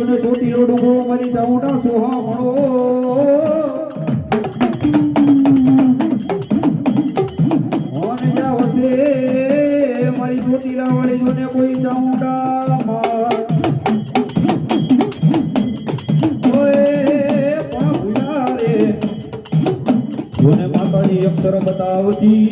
જોને ચોટીલો ડુંગરો મારી ચાઉંડા સોહામણો ઓને જાવસે મારી ચોટીલા વાળી જોને કોઈ ચાઉંડા માર ઓય પાભુલા રે જોને માતાજી અક્ષર બતાવતી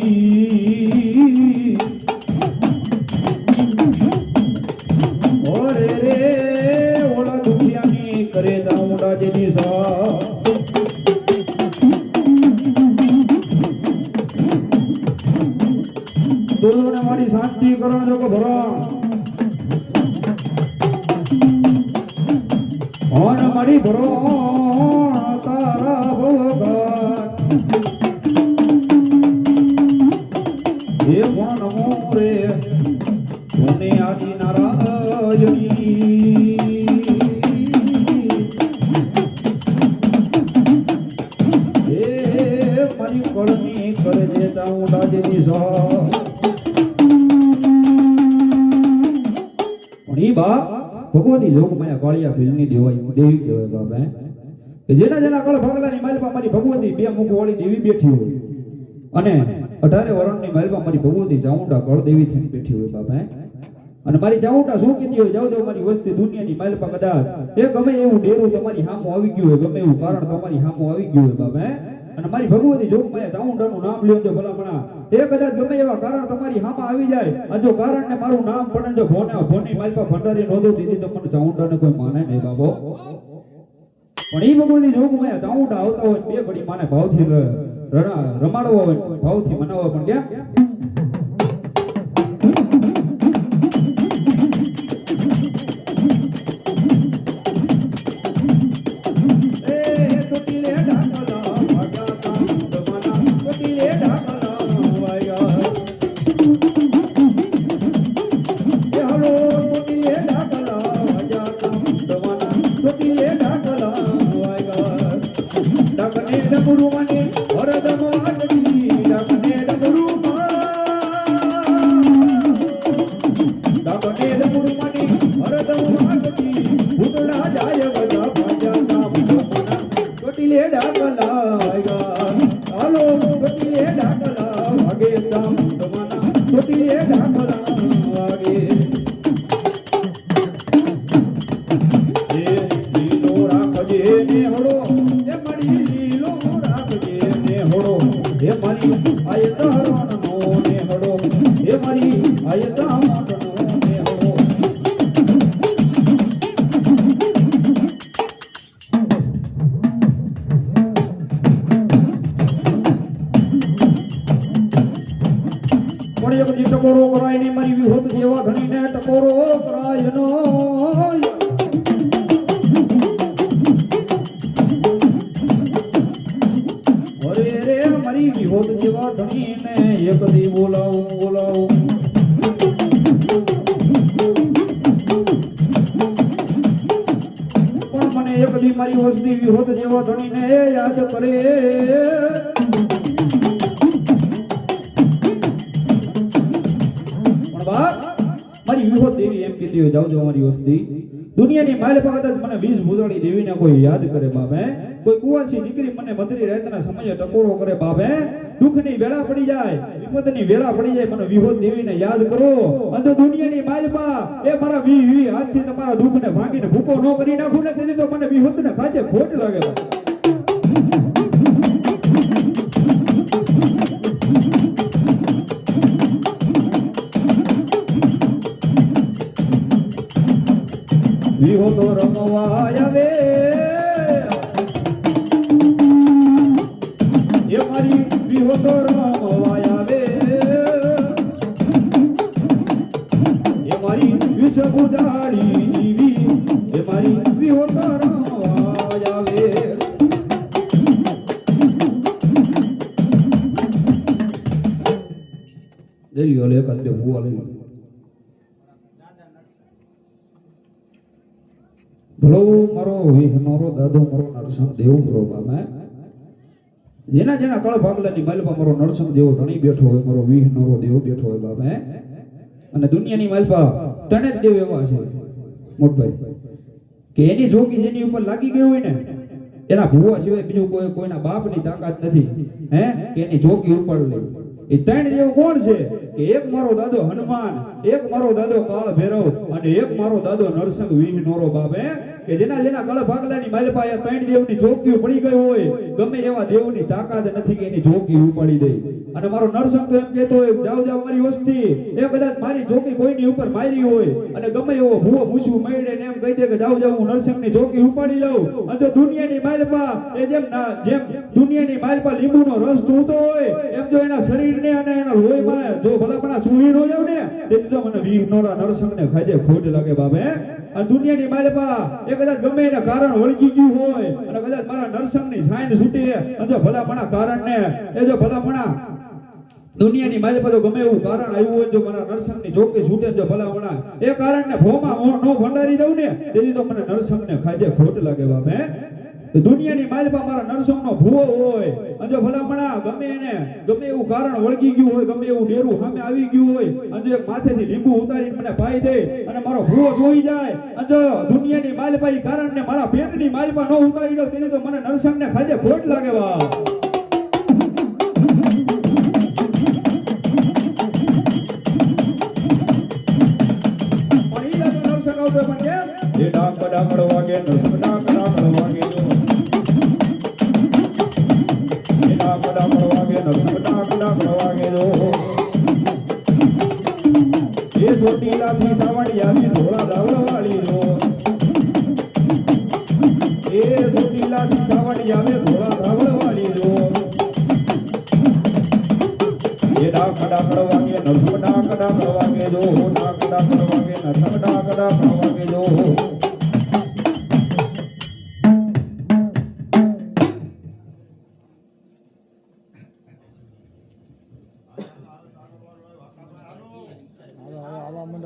करे चामुंडा जी सा दोनों ने हमारी शांति करण जो को भरा और हमारी भरो तारा भगवान ये नमो रे सोने आदि नारायणी भगवती जोग माया कालिया भीलनी देवी कहेवाय बाबा કે જેના જેના કળ ભાગલાની માલપા મારી ભગવતી બે મુખ વાળી દેવી બેઠી હોય અને 18 વરણની માલપા મારી ભગવતી ચાઉંડા કળ દેવી થઈને બેઠી હોય બાબા અને મારી ચાઉંડા શું કીધી હોય જાવ જાવ મારી વસ્તી દુનિયાની માલપા કદાચ એ ગમે એવું ડેરું તમારી સામો આવી ગયું હોય ગમે એવું કારણ તમારી સામો આવી ગયું હોય બાબા અને મારી ભગવતી જોગ માયા ચાઉંડાનું નામ લ્યો તો ભલામણા એ કદાચ ગમે એવા કારણ તમારી સામા આવી જાય આ જો કારણ ને મારું નામ પડે જો ભોની માલપા ભંડારી નોંધો દીધી તો મને ચાઉંડાને કોઈ માને નહીં બાબો પણ ઈ ભગવતી જોગ માયા ચાઉંડા આવતા હોય બે ઘડી માને ભાવથી રમાડવો હોય ભાવથી મનાવવા પણ કેમ ટકોરો કરાય ને મારી વિહોત જેવા ધણીને ટકોરો કરાય નો અરે રે મારી વિહોત જેવા ધણીને એક દી બોલાવું પણ મને એક દી મારી વસ્તી વિહોત જેવા ધણીને યાદ કરે મારી વિહોત દેવી એમ કીધી હોય જાવ અમારી વસ્તી દુનિયાની માલ કદાચ મને 20 ભૂજાળી દેવીને કોઈ યાદ કરે બાપે કોઈ કુવાસી દીકરી મને મધરી રાતના સમયે ટકોરો કરે બાપે દુઃખની વેળા પડી જાય વિપતની વેળા પડી જાય મને વિહોત દેવીને યાદ કરો અને દુનિયાની માલપા એ મારા વી હાથથી તમારા દુઃખને ભાંગીને ભૂકો ન કરી નાખું ને તેથી તો મને વિહોતને ખાતે ખોટ લાગે વિહો તો રમવા આવે એ મારી વિહો તો રમવા આવે એ મારી વિષ બુધાડી જીવી એ મારી વિહો તો રમવા આવે લઈ લ્યો લે કદ ભૂવા લઈ ભલો મારો વિહનોરો દાદો મારો નરસિંહ દેવ મારો બાબા જેના જેના કળ ભાગલાની માલપા મારો નરસિંહ દેવ ધણી બેઠો હોય મારો વિહનોરો દેવ બેઠો હોય બાબા અને દુનિયાની માલપા ત્રણે જ દેવ એવા છે મોટભાઈ કે એની જોગી જેની ઉપર લાગી ગઈ હોય ને એના ભૂવા સિવાય બીજું કોઈના બાપની તાકાત નથી કે એની જોગી ઉપાડ લે. એ ત્રણ દેવ કોણ છે કે એક મારો દાદો હનુમાન, એક મારો દાદો કાળ ભૈરવ અને એક મારો દાદો નરસિંહ વિઘ્નોરો બાપ કે જેના જેના કળ ભાગલાની માલપા એ ત્રણ દેવની જોગીઓ પડી ગઈ હોય ગમે એવા દેવની તાકાત નથી કે એની જોગી ઉપાડી દે. અને મારો નરસિંહ તો એમ કહેતો હોય જાવ જાવ મારી વસ્તી એ કદાચ મારી જોગી કોઈની ઉપર મારી હોય અને ગમે એવો ભૂવો મૂછું મેળે ને એમ કહી દે કે જાવ જાવ હું નરસિંહની જોગી ઉપાડી લઉં. અને જો દુનિયાની માલપા એ જેમ દુનિયાની માલપા લીંબુનો રસ ઢોળતો હોય એમ જો એના શરીરને અને એના લોહીમાં જો ભલાપણા ચૂહી ન જાવ ને તેથી તો મને વિઘ્નોરા નરસિંહને ખાજે ખોટ લાગે બાપે. આ દુનિયાની માલપા એ કદાચ ગમે એના કારણ વળગી ગયું હોય અને કદાચ મારા નરસિંહની સાઈન છૂટી અને જો ભલાપણા કારણને એ જો ભલાપણા દુનિયાની માલપા તો ગમે એવું કારણ આવ્યું હોય જો મારા નરસિંહની જોકે છૂટે જો ભલાપણા એ કારણને ભોમાં નો ભંડારી દઉં ને તેથી તો મને નરસિંહને ખાજે ખોટ લાગે બાપે. દુનિયાની માલપા મારા નરસિંહનો ભૂવો હોય અને જો ભલામણા ગમે એવું કારણ વળગી ગયું હોય ગમે એવું ડેરું સામે આવી ગયું હોય અને જો માથેથી લીંબુ ઉતારીને મને પાઈ દે અને મારો ભૂવો જોઈ જાય અને જો દુનિયાની માલપા ઈ કારણને મારા પેટની માલપા ન ઉતારી દો તેની તો મને નરસિંહને ખાજે ખોટ લાગે વા. પણ ઈ દાદો નરસિંહ આવતો પણ કેમ એ ડાક ડાકડો વાગે નરસિંહ ડાક ડાકડો વાગે ચોટીલાથી સાવડિયાની ધોળા ધાવળ વાળી રો એ ચોટીલાથી સાવડિયાને ધોળા ધાવળ વાળી રો એ ડાક ડાકડ વાગે નરસમ ડાક ડાકડ વાગે જો ડાક ડાકડ વાગે નરસમ ડાક ડાકડ વાગે જો